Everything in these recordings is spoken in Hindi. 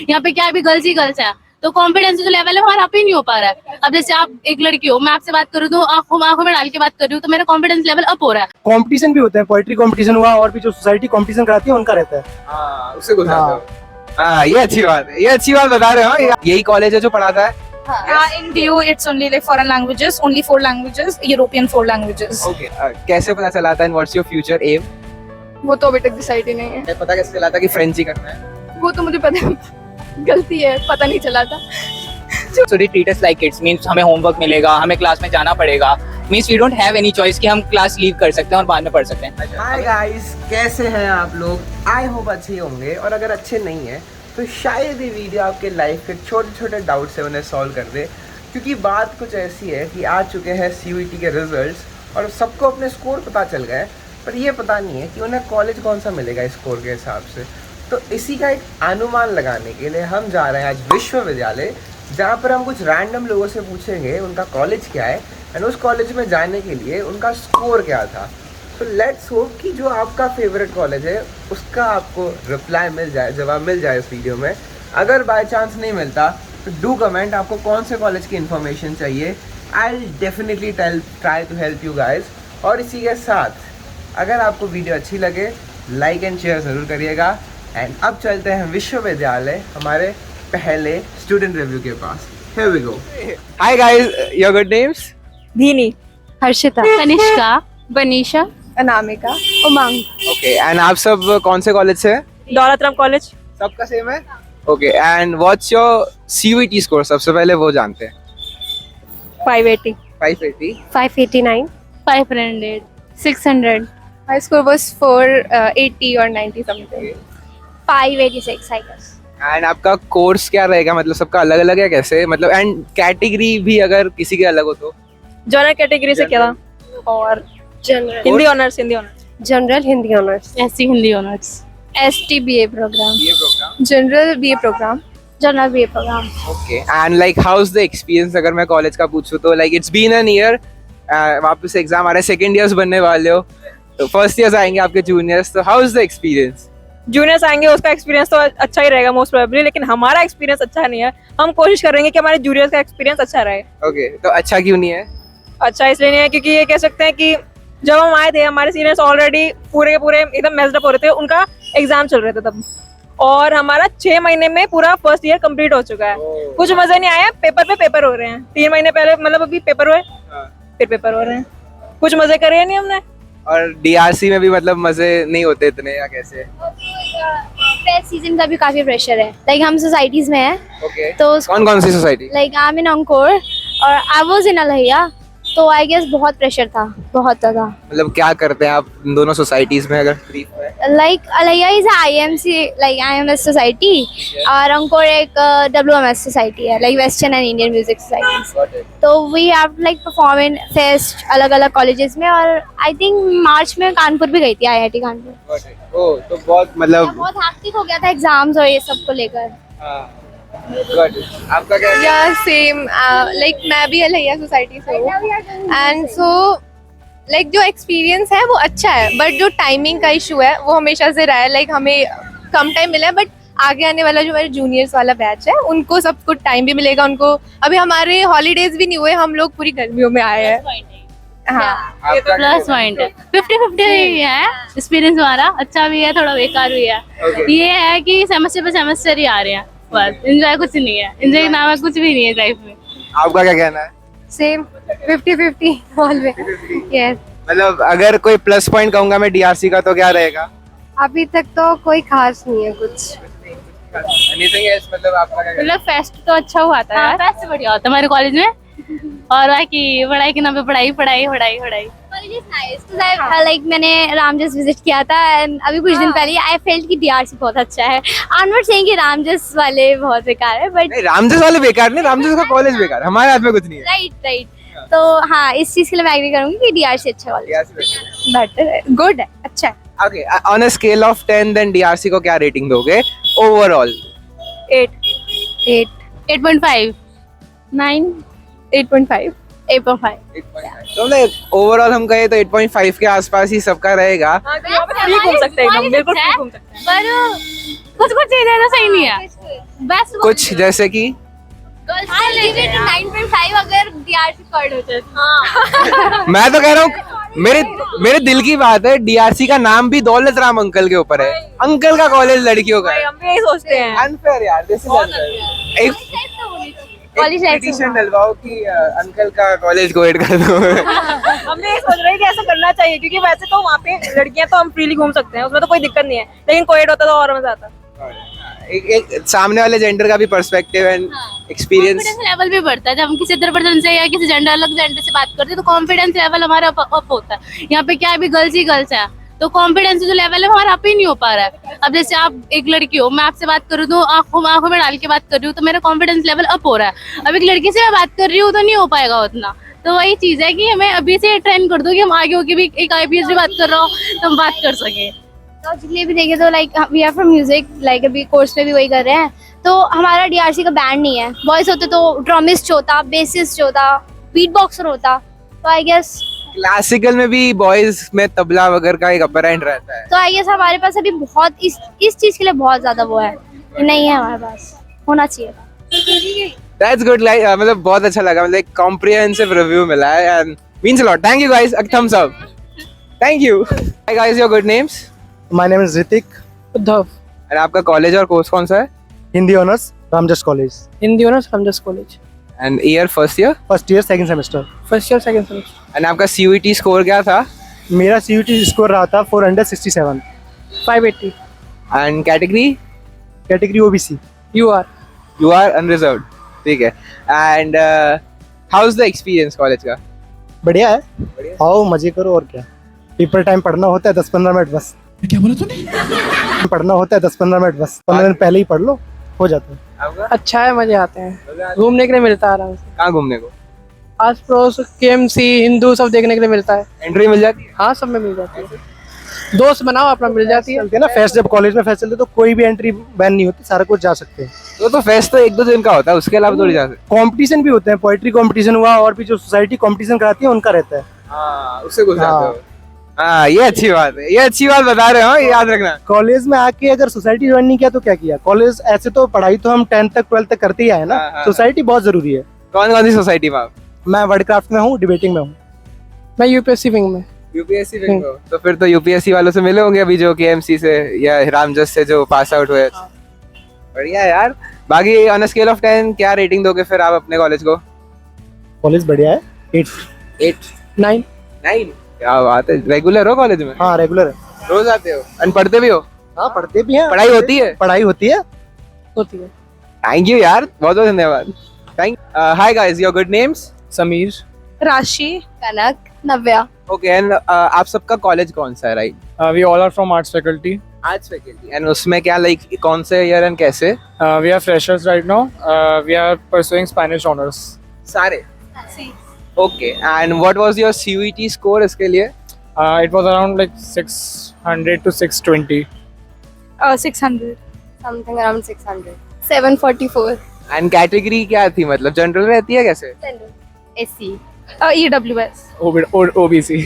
यहाँ पे क्या है, अभी गर्ल्स ही गर्ल्स है, तो कॉन्फिडेंस जो लेवल है हमारा अप ही नहीं हो पा रहा है। अब जैसे आप एक लड़की हो, मैं आपसे बात करूँ तो आंखों में डाल के बात कर रही हूँ, तो मेरा कॉन्फिडेंस लेवल अप हो रहा है। कंपटीशन भी होते हैं, पोएट्री कंपटीशन हुआ, और भी जो सोसाइटी कंपटीशन कराती है उनका रहता है। हाँ, उससे गुजरते हो। हाँ, ये अच्छी बात है, ये अच्छी बात बता रहे हो। यही कॉलेज है जो पढ़ाता है? In DU, it's only like foreign languages, only 4 languages, European 4 languages. Okay, कैसे पता चला था, and what's your future aim? वो तो अभी तक डिसाइड ही नहीं है। पता कैसे चला था कि फ्रेंच ही करना है? वो तो मुझे पता गलती है, पता नहीं चला था। So they treat us like kids, means हमें होमवर्क मिलेगा, हमें क्लास में जाना पड़ेगा, means we don't have any choice कि हम क्लास लीव कर सकते हैं और बाद में पढ़ सकते हैं। हाय गाइस, कैसे हैं आप लोग? आई होप अच्छे होंगे, और अगर अच्छे नहीं हैं तो शायद ये वीडियो आपके लाइफ के छोटे छोटे डाउट्स है उन्हें सॉल्व कर दे, क्योंकि बात कुछ ऐसी है कि आ चुके हैं CUET के रिजल्ट्स और सबको अपने स्कोर पता चल गए, पर ये पता नहीं है कि उन्हें कॉलेज कौन सा मिलेगा स्कोर के हिसाब से। तो इसी का एक अनुमान लगाने के लिए हम जा रहे हैं आज विश्वविद्यालय, जहाँ पर हम कुछ रैंडम लोगों से पूछेंगे उनका कॉलेज क्या है एंड उस कॉलेज में जाने के लिए उनका स्कोर क्या था। तो लेट्स होप कि जो आपका फेवरेट कॉलेज है उसका आपको रिप्लाई मिल जाए, जवाब मिल जाए इस वीडियो में। अगर बाय चांस नहीं मिलता तो डू कमेंट आपको कौन से कॉलेज की इन्फॉर्मेशन चाहिए। I will definitely try to help you guys. और इसी के साथ अगर आपको वीडियो अच्छी लगे लाइक एंड शेयर ज़रूर करिएगा। एंड अब चलते हैं विश्वविद्यालय हमारे पहले स्टूडेंट रिव्यू के पास। Here we go. Hi guys, your good names? धीनी, Harshita, Kanishka, बनीशा, Anamika, Umang, Okay, and आप सब कौन से कॉलेज से? दौलतराम कॉलेज। सबका सेम है? Okay, and what's your CUET score? सबसे पहले वो जानते हैं। 580. 580. 589. 500, 600, My score was 480 or 90 something. 586 I guess. And आपका कोर्स क्या रहेगा, मतलब सबका अलग अलग है कैसे, मतलब एंड कैटेगरी भी अगर किसी के अलग हो तो? जनरल कैटेगरी से क्या था? और General. Hindi honours, Hindi honours. General Hindi honors. ऐसी हिंदी ऑनर्स, STBA program. ये programme. General BA programme. General BA program. Okay, and like how is the experience? अगर मैं कॉलेज का पूछूं तो like it's been an year, वापस एग्जाम आ रहा है, सेकंड ईयर्स बनने वाले हो, तो फर्स्ट ईयर्स आएंगे आपके जूनियर्स, तो how is the experience? Juniors आएंगे, उसका एक्सपीरियंस तो अच्छा ही रहेगा मोस्ट प्रोबेबली, लेकिन हमारा एक्सपीरियंस अच्छा नहीं है। हम कोशिश करेंगे कि हमारे जूनियर्स का एक्सपीरियंस अच्छा रहे। ओके, तो अच्छा क्यों नहीं है? अच्छा इसलिए नहीं है क्योंकि ये कह सकते हैं कि जब हम आए थे हमारे सीनियर्स ऑलरेडी पूरे के पूरे एकदम मेस्ड अप हो रहे थे, उनका एग्जाम चल रहे थे तब, और हमारा 6 महीने में पूरा फर्स्ट ईयर कंप्लीट हो चुका है। कुछ मजा नहीं आया, पेपर पे पेपर हो रहे हैं। 3 महीने पहले मतलब अभी पेपर हुए, फिर पेपर हो रहे हैं, कुछ मजे करे नहीं हमने। और DRC में भी मतलब मजे नहीं होते इतने, या कैसे? फेस्ट सीजन का भी काफी प्रेशर है, लाइक हम सोसाइटीज में है, ओके, तो कौन कौन सी society? Like I am in encore और आई वाज इन अलहैया, तो आई गेस बहुत प्रेशर था, बहुत ज्यादा। मतलब क्या करते हैं आप इन दोनों सोसाइटीज में, अगर ब्रीफ में? लाइक अलहैया is IMC, like IMS society, और अंकोर एक WMS सोसाइटी है, like western and Indian music society. तो we have like perform in fest अलग अलग कॉलेजेस में, और आई थिंक मार्च में कानपुर भी गई थी, IIT कानपुर। ओ, तो बहुत मतलब बहुत हैक्टिक हो गया था एग्जाम्स और ये सब को लेकर। आपका क्या? या सेम, लाइक मैं भी अलहैया सोसाइटी से हूँ, एंड सो लाइक जो एक्सपीरियंस है वो अच्छा है, बट जो टाइमिंग का इशू है वो हमेशा से रहा है। लाइक हमें कम टाइम मिला है, बट आगे आने वाला जो हमारे जूनियर्स वाला बैच है उनको सब कुछ टाइम भी मिलेगा। उनको अभी हमारे हॉलीडेज भी नहीं हुए, हम लोग पूरी गर्मियों में आए हैं। हाँ, तो ये तो प्लस पॉइंट है, 50-50 ही है। एक्सपीरियंस हमारा अच्छा भी है, थोड़ा बेकार भी है। ये है कि सेमेस्टर पे सेमेस्टर ही आ रहे हैं, बस एंजॉय कुछ नहीं है, एंजॉय के नाम है कुछ भी नहीं है लाइफ में। आपका क्या कहना है? Same 50-50 always. यस, मतलब अगर कोई प्लस पॉइंट कहूंगा मैं DRC का, तो क्या रहेगा? अभी तक तो कोई खास नहीं है कुछ। एनीथिंग एल्स, मतलब आपका क्या कहना मतलब फेस्ट तो अच्छा हुआ था यार, फेस्ट बढ़िया होता है हमारे कॉलेज में, और बाकी पढ़ाई के नाम पे पढ़ाई पढ़ाई पढ़ाई पढ़ाई। कॉलेज इज नाइस, लाइक मैंने रामजस विजिट किया था, and अभी कुछ दिन पहले आई फेल्ट कि DRC बहुत अच्छा है। आई एम नॉट सेइंग कि रामजस वाले बहुत बेकार है, बट नहीं, रामजस वाले बेकार नहीं, रामजस का कॉलेज बेकार, हमारे हाथ में कुछ नहीं है। राइट। तो हाँ, इस चीज के लिए मैं एग्री करूंगी कि DRC अच्छा कॉलेज है, बेटर है, गुड है, अच्छा है। Okay, on a scale of 10 then DRC को क्या रेटिंग दोगे ओवरऑल? 8 8.5 9 8.5 8.5. तो मतलब ओवरऑल हम कहे तो 8.5 के आसपास ही सबका रहेगा. फ्री घूम सकते हैं एकदम, बिल्कुल फ्री घूम सकते हैं. पर कुछ चीजें तो सही नहीं है. बेस्ट कुछ जैसे कि 9.5 अगर DRC कार्ड हो जाए. मैं तो कह रहा हूँ मेरे दिल की बात है, डीआरसी का नाम भी दौलत राम अंकल के ऊपर है. अंकल का कॉलेज लड़कियों का है. हम भी यही सोचते हैं. अनफेयर यार, दिस इज अनफेयर. एक कॉलेज लाइफ पिटीशन डलवाओ कि अंकल का कॉलेज को ऐड कर दो. हम भी यही सोच रहे हैं कि ऐसा करना चाहिए, क्योंकि वैसे तो वहाँ पे लड़कियां तो हम फ्रीली घूम सकते हैं, उसमें तो कोई दिक्कत नहीं है, लेकिन कोएड होता तो और मजा आता. एक सामने वाले जेंडर का भी perspective and experience. Confidence level भी बढ़ता है जब हम किसी अदर पर्सन से या किसी जेंडर अलग जेंडर से बात करते हैं, तो कॉन्फिडेंस लेवल हमारा अप होता है. यहाँ पे क्या है, अभी गर्ल्स ही गर्ल्स है, तो कॉन्फिडेंस जो लेवल है हमारा अप ही नहीं हो पा रहा है. अब जैसे आप एक लड़की हो, मैं आपसे बात करूँ तो आंखों में डाल के बात कर रही हूँ, तो मेरा कॉन्फिडेंस लेवल अप हो रहा है. अब एक लड़की से मैं बात कर रही हूँ तो नहीं हो पाएगा उतना. तो वही चीज है कि हमें अभी से ट्रेन कर दो कि हम आगे होके भी एक IPS से बात कर रहा हूँ तो हम बात कर सके. लॉजिकली भी देखे तो like we are from music, like अभी कोर्स में भी वही कर रहे हैं. तो हमारा DRC का बैंड नहीं है. बॉयज होते तो ड्रमिस्ट होता, बेसिस्ट होता, बीट बॉक्सर होता. तो आई गेस क्लासिकल में भी बॉयज में तबला वगैरह का एक अपर एंड रहता है. तो आई गेस हमारे पास अभी बहुत इस चीज के लिए बहुत ज्यादा वो है कि नहीं है हमारे पास, होना चाहिए. That's good. लाइक मतलब बहुत अच्छा लगा, मतलब एक कॉम्प्रिहेंसिव रिव्यू मिला है and means a lot. Thank you guys. Thumbs up. Thank you. Hi guys, your good names? My name is Ritik. Uddhav. And आपका कॉलेज और कोर्स कौन सा है? Hindi honors, Ramjas College. Hindi honours Ramjas college. And year first year? First year, second semester. First year second semester. And आपका CUET स्कोर क्या था? मेरा CUT स्कोर रहा था 467. 580. And category? Category OBC. UR. U R unreserved. ठीक है. And how is the experience college का? बढ़िया है. आओ मजे करो और क्या. पेपर टाइम पढ़ना होता है 10-15 मिनट बस. क्या बोला तूने? पढ़ना होता है 10-15 मिनट बस. 15 मिनट पहले ही पढ़ लो, हो जाता है. आपका अच्छा है, मजे आते हैं, घूमने के लिए मिलता है आराम से. कहाँ घूमने को? आस पड़ोस KMC हिंदू सब देखने के लिए मिलता है. एंट्री मिल जाती है? हाँ, सब में मिल जाती है. दोस्त बनाओ अपना, मिल जाती है. चलते हैं ना फेस्ट, जब कॉलेज में फेस्ट चलते तो कोई भी एंट्री बैन नहीं होती, सारा कुछ जा सकते हैं. तो फेस्ट तो 1-2 दिन का होता है, उसके अलावा थोड़ी जा सकते. कंपटीशन भी होते हैं, पोएट्री कंपटीशन हुआ और भी जो सोसाइटी कंपटीशन कराती है उनका रहता है. हाँ, उससे कुछ जाते हो. हाँ, ये अच्छी बात है, ये अच्छी बात बता रहे हो, ये याद रखना. कॉलेज में आके अगर सोसाइटी ज्वाइन नहीं किया तो क्या किया. कॉलेज ऐसे तो पढ़ाई तो हम 10th तक 12th तक करते ही आए ना. हाँ. सोसाइटी बहुत जरूरी है. कौन कौन सी सोसाइटी में आप? मैं वर्डक्राफ्ट में हूँ, डिबेटिंग में हूँ. मैं UPSC विंग में. यूपीएससी विंग हो? तो फिर तो यूपीएससी वालों से मिले होंगे अभी, जो KMC से या रामजस से जो पास आउट हुए. बढ़िया यार. बाकी ऑन अ स्केल ऑफ 10 क्या रेटिंग दोगे फिर आप अपने कॉलेज को? कॉलेज बढ़िया है. 8. 9. 9. क्या बात है. रेगुलर हो कॉलेज में? हाँ रेगुलर है. रोज आते हो? एंड पढ़ते भी हो? हाँ पढ़ते भी हैं. पढ़ाई होती है? पढ़ाई होती है. होती है. थैंक यू यार, बहुत बहुत धन्यवाद. Thank. Hi guys, your good names? Sameer. राशि. कनक. नव्या. ओके. एंड आप सबका कॉलेज कौन सा है? Right. We all are from arts faculty. Arts faculty. And उसमें क्या लाइक कौन से ईयर एंड कैसे? We are freshers right now. We are pursuing Spanish honors. सारे. Okay. And what was your CUET score इसके लिए? It was around like 600 to 620. 600. Something around 600. 744. And category क्या थी, मतलब जनरल रहती है कैसे? SC. EWS. OBC.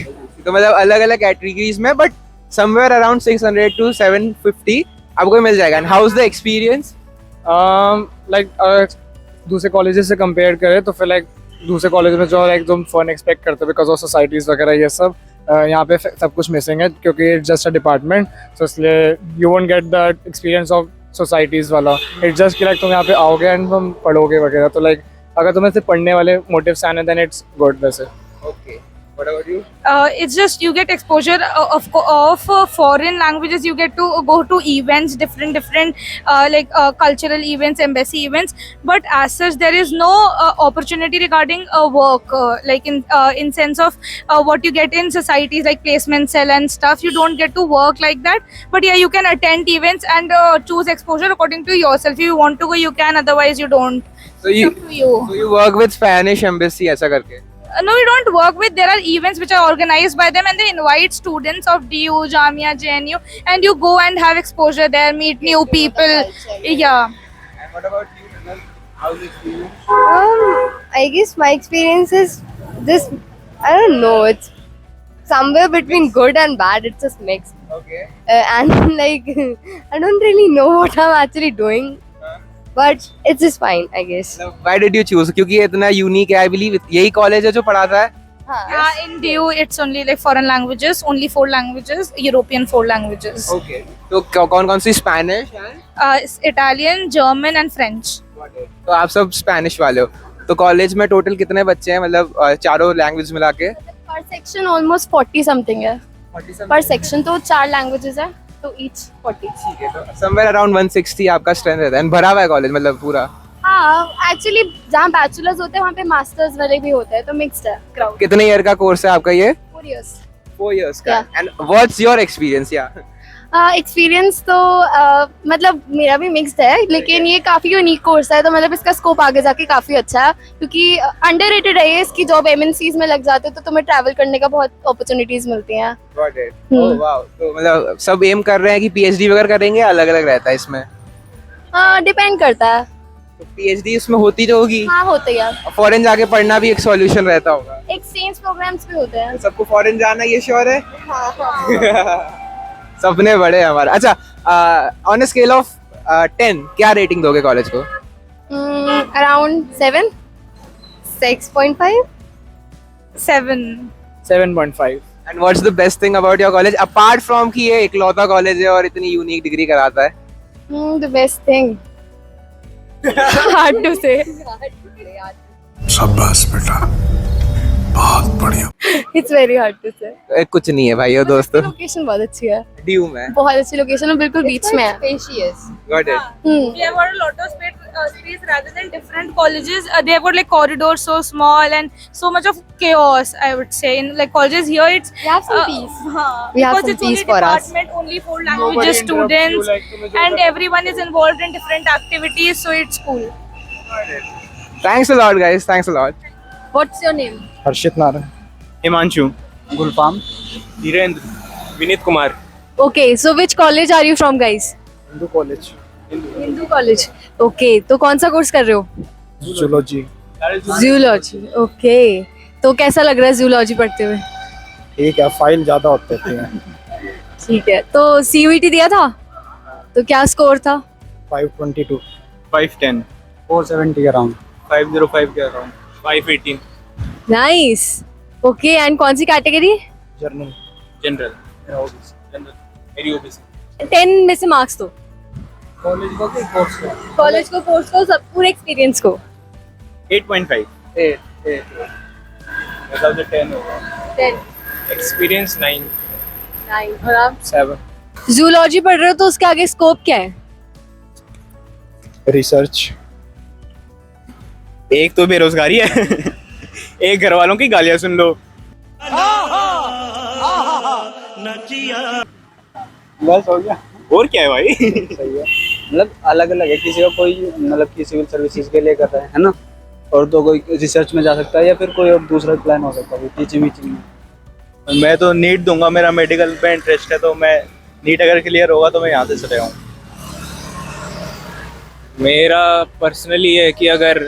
तो मतलब अलग अलग कैटेगरीज में, बट समवेयर अराउंड 600 to 750 आपको मिल जाएगा. And how is the experience? Like दूसरे कॉलेजेस से कंपेयर करें तो फिर लाइक दूसरे कॉलेज में जो एकदम फन एक्सपेक्ट करते हैं बिकॉज ऑफ सोसाइटीज वगैरह ये सब, यहाँ पे सब कुछ मिसिंग है क्योंकि इट्स जस्ट अ डिपार्टमेंट. तो इसलिए you won't get the experience of societies वाला. इट्स जस्ट कि लाइक तुम यहाँ पे आओगे एंड तुम पढ़ोगे वगैरह. तो लाइक अगर तुम्हें सिर्फ पढ़ने वाले मोटिव्स आने देन इट्स गुड. वैसे okay. What about you? It's just you get exposure of foreign languages. You get to go to events, different like cultural events, embassy events. But as such, there is no opportunity regarding work, like in sense of what you get in societies like placement cell and stuff. You don't get to work like that. But yeah, you can attend events and choose exposure according to yourself. If you want to go, you can. Otherwise, you don't. So you work with Spanish embassy ऐसा करके? No, we don't work with. There are events which are organized by them, and they invite students of DU, Jamia, JNU, and you go and have exposure there, meet new people. Yeah. And what about you, Nal? How's the experience? I guess my experience is This, I don't know. It's somewhere between good and bad. It's just mixed. Okay. And like, I don't really know what I'm actually doing, but it's just fine, I guess. Why did you choose? क्योंकि ये इतना यूनिक है, I believe यही कॉलेज है जो पढ़ाता है. In DU, it's only like foreign languages, only 4 languages, European 4 languages. Okay. तो कौन-कौन सी स्पेनिश है? Italian, German, and French. तो आप सब स्पेनिश वाले हो. तो कॉलेज में टोटल कितने बच्चे हैं, मतलब चारों लैंग्वेज मिला के? पर सेक्शन ऑलमोस्ट 40 समथिंग है. पर सेक्शन तो 4 लैंग्वेजेस है, तो ईच 40. ठीक है, तो समवेयर अराउंड 160 आपका स्ट्रेंथ रहता है. भरा हुआ है कॉलेज, मतलब पूरा. हाँ, एक्चुअली जहाँ बैचलर्स होते हैं वहाँ पे मास्टर्स वाले भी होते हैं, तो मिक्स्ड है क्राउड. कितने ईयर का कोर्स है आपका ये? 4 years. 4 years का. And what's your experience? या एक्सपीरियंस तो मतलब मेरा भी मिक्स्ड है, लेकिन ये काफ़ी यूनिक कोर्स है, तो मतलब इसका स्कोप आगे जाके काफ़ी अच्छा है, क्योंकि अंडररेटेड है ये. इसकी जॉब MNCs में लग जाते तो तुम्हें ट्रैवल करने का बहुत अपॉर्चुनिटीज मिलती हैं. Got it. Oh wow. तो मतलब सब एम कर रहे हैं कि PhD वगैरह करेंगे, अलग-अलग रहता है इसमें? डिपेंड करता है. तो PhD उसमें होती तो होगी. हाँ, होते हैं. फॉरेन जाके पढ़ना भी एक सॉल्यूशन रहता होगा. एक्सचेंज प्रोग्राम्स भी होते हैं. सबको फॉरेन जाना ये श्योर है? सपने बड़े हैं हमारे. अच्छा, ऑन अ स्केल ऑफ 10 क्या रेटिंग दोगे कॉलेज को? Around 7, 6.5. 7. 7.5. And what's the best thing about your college apart from कि ये इकलौता कॉलेज है और इतनी यूनिक डिग्री कराता है? The best thing. Hard to say. शाबाश बेटा, बहुत बढ़िया. It's very hard to say. कुछ नहीं है भाई दोस्तों. लोकेशन बहुत अच्छी है. DU में बहुत अच्छी लोकेशन है, बिल्कुल बीच में है. Spacious. Got it. We have got a lot of space rather than different colleges. They have got like corridors so small and so much of chaos. I would say in like colleges here, it's We have some peace. We have because some it's peace only for us. department, only 4 languages students, and everyone is involved in different activities, so it's cool. Thanks a lot guys. Thanks a lot. What's your name? Harshit Narayan. Himanshu. Gulfam. Dhirendra. Vineet Kumar. Okay, so which college are you from, guys? Hindu college. Hindu college. Okay, तो कौन सा कोर्स कर रहे हो? जूलॉजी. Zoology. Okay, तो कैसा लग रहा है zoology पढ़ते हुए? ठीक है, फाइल ज़्यादा होते हैं. ठीक है, तो CUET दिया था, तो क्या स्कोर था? 522. 510. 470 अराउंड. 505 के अराउंड. 518. नाइस. ओके, एंड कौन सी कैटेगरी? जर्नल. जनरल. मेरी ओबीसी. 10 में से मार्क्स दो. कॉलेज को कि कोर्स को? कॉलेज को, कोर्स को, सब पूरे एक्सपीरियंस को. 8.5. 8. मतलब 10 होगा. 10. एक्सपीरियंस 9. 9 और आप? 7. जूलॉजी पढ़ रहे हो तो उसके आगे स्कोप क्या है? रिसर्च. एक तो बेरोजगारी है. एक घर वालों की गालियां सुन लो. बस हो गया. और क्या है भाई? सही है. मतलब अलग अलग है, किसी का कोई मतलब कि सिविल सर्विसेज के लिए कर रहा है ना, और तो कोई रिसर्च में जा सकता है, या फिर कोई और दूसरा प्लान हो सकता है टीचिंग में. मैं तो नीट दूंगा, मेरा मेडिकल में इंटरेस्ट है, तो मैं नीट अगर क्लियर होगा तो मैं यहाँ से चले आऊँ. मेरा पर्सनली है कि अगर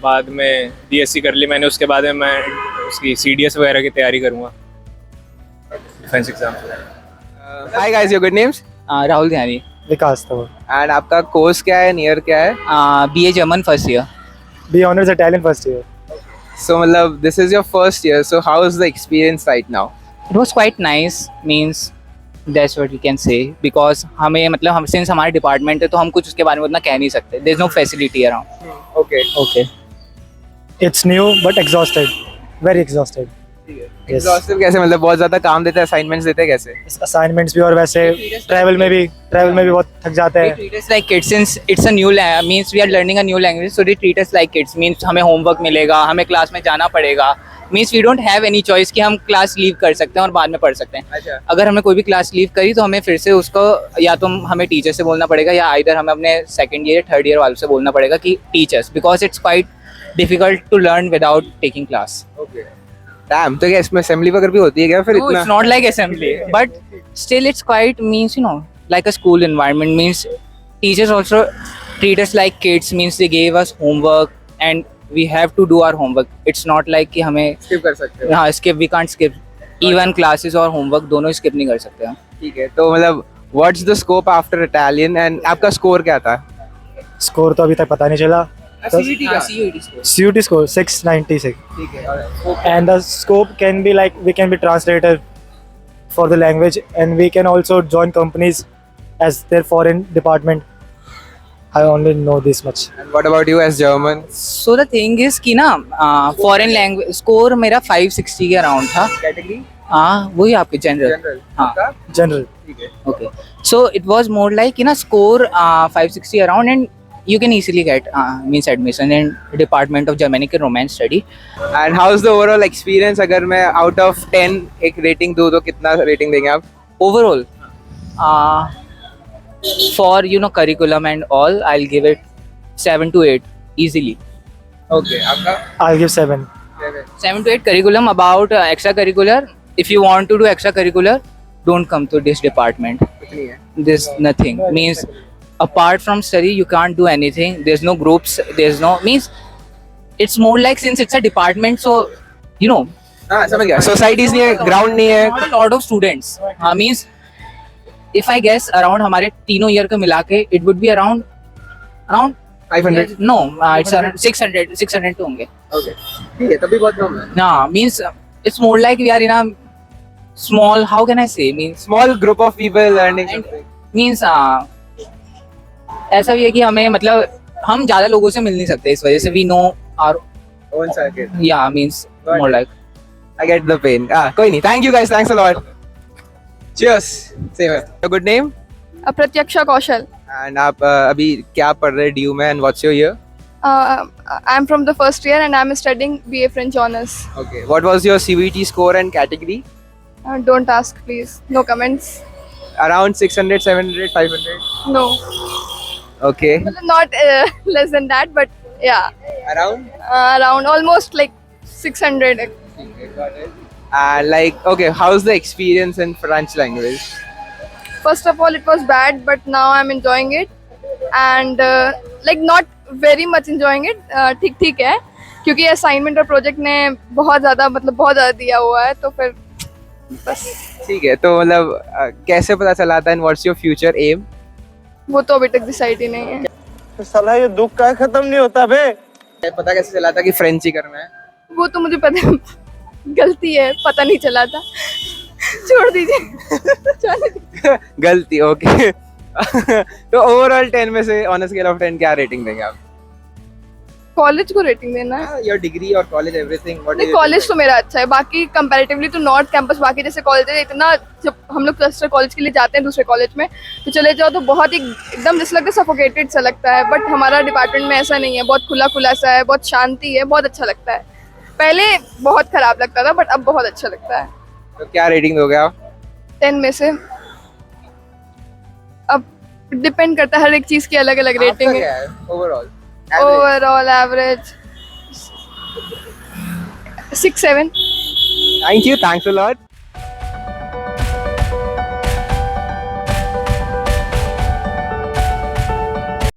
बाद में BSc कर ली मैंने, उसके बाद में मैं उसकी CDS वगैरह की तैयारी करूँगा, defence exam. Hi guys, your good names? Rahul Dhyani. Vikas Tanwar. And आपका कोर्स क्या है, नियर क्या है? BA German first year. B honours Italian first year. So मतलब this is your first year, so how is the experience right now? It was quite nice, means that's what we can say, because हमें मतलब हम since हमारे डिपार्टमेंट है तो हम कुछ उसके बारे में उतना कह नहीं सकते. There is no facility around. Okay. Okay. It's new but exhausted. Very exhausted. Yes. Exhaustive कैसे, मतलब बहुत ज्यादा काम देते हैं, असाइनमेंट्स देते हैं कैसे? असाइनमेंट्स भी, और वैसे ट्रैवल में भी बहुत थक जाते They हैं. treat us like kids since it's a new means we are learning a new language, so they treat us like kids, means हमें होमवर्क मिलेगा, हमें क्लास में जाना पड़ेगा, means we don't have any choice कि हम क्लास लीव कर सकते हैं और बाद में पढ़ सकते हैं. अच्छा. अगर हमें कोई भी क्लास लीव करी तो हमें फिर से उसको या तो हमें टीचर से बोलना पड़ेगा, या आइदर हमें अपने सेकंड ईयर थर्ड ईयर वालों से बोलना पड़ेगा कि teachers, because it's quite difficult to learn without taking class. Okay. Damn, तो क्या इसमें असेंबली वगैरह भी होती है क्या फिर? No, इतना? it's not like assembly, but still it's quite means, you know, like a school environment, means teachers also treat us like kids, means they gave us homework and we have to do our homework. It's not like कि हमें स्किप कर सकते हो हाँ skip, we can't skip. Even classes और homework दोनों skip नहीं कर सकते हम. ठीक है तो मतलब what's the scope after Italian and आपका स्कोर क्या था स्कोर तो अभी तक पता नहीं चला. सीईटी का CUET score. CUT score 696, ठीक है and the scope can be like we can be translator for the language, and we can also join companies as their foreign department. I only know this much. And what about you as German So the thing is कि ना foreign language score मेरा 560 के अराउंड था. कैटेगरी हाँ वही आपके जनरल. जनरल हाँ. आपका General. ठीक है Okay. So it was more like you know score 560 around, and you can easily get means admission in Department of Germanic and Romance Study. And how is the overall experience अगर मैं आउट ऑफ 10 एक रेटिंग दूं तो कितना रेटिंग देंगे आप Overall, for you know curriculum and all, I'll give it 7 to 8 easily. Okay आपका I'll give 7. 7 to 8 curriculum. About extracurricular, if you want to do extracurricular, don't come to this department. कुछ नहीं है There's nothing. Means apart from study, you can't do anything. There's no groups. There's no means. It's more like since it's a department, so you know, हाँ समझ गया सोसाइटीज नहीं है ग्राउंड नहीं है not a lot of students. Means if I guess around हमारे तीनों year का मिला के, it would be around 500 no, it's around 600 तो होंगे. ओके ठीक है तभी बहुत कम है Nah, means it's more like we are in a small. How can I say? Means small group of people learning means ऐसा भी है कि हमें मतलब हम ज्यादा लोगों से मिल नहीं सकते इस वजह से we know our own circuit yeah means more like I get the pain. कोई नहीं. Thank you guys. Thanks a lot. Cheers. Same. Your good name? प्रत्यक्षा Kaushal. And आप अभी क्या पढ़ रहे DU में and what's your year? I am from the first year and I am studying BA French honors. Okay. What was your CVT score and category? Don't ask, please. No comments. Around 600, 700, 500. No. Okay. Not less than that, but yeah, Around? around almost like 600. Like okay, how's the experience in French language? First of all, it was bad, but now I'm enjoying it, and like not very much enjoying it. ठीक ठीक है, क्योंकि असाइनमेंट और प्रोजेक्ट ने बहुत ज़्यादा दिया हुआ है, तो फिर बस ठीक है तो मतलब कैसे पता चला था and what's your future aim? वो तो अभी तक डिसाइड ही नहीं है. साला ये दुख का खत्म नहीं होता बे. पता कैसे चला था कि फ्रेंच ही करना है? वो तो मुझे पता गलती है, पता नहीं चला था. छोड़ दीजिए. जाने दीजिए. गलती ओके तो ओवरऑल 10 में से ऑन स्केल ऑफ 10 क्या रेटिंग देंगे आप? कॉलेज को रेटिंग देना है. योर डिग्री और कॉलेज एवरीथिंग नहीं, कॉलेज तो मेरा अच्छा है. बाकी कंपैरेटिवली टू नॉर्थ कैंपस, बाकी जैसे कॉलेज है इतना, जब हम लोग क्लस्टर कॉलेज के लिए जाते हैं दूसरे कॉलेज में तो चले जाओ तो बहुत ही एकदम जैसे लगता है सफोकेटेड सा लगता है. बट हमारा डिपार्टमेंट में ऐसा नहीं है, बहुत खुला खुला सा है, बहुत शांति है, बहुत अच्छा लगता है. पहले बहुत खराब लगता था बट अब बहुत अच्छा लगता है. तो क्या रेटिंग दोगे आप? 10 में से अब डिपेंड करता है, हर एक चीज़ की अलग अलग रेटिंग है. Overall overall average 6-7. Thank you, thanks a lot.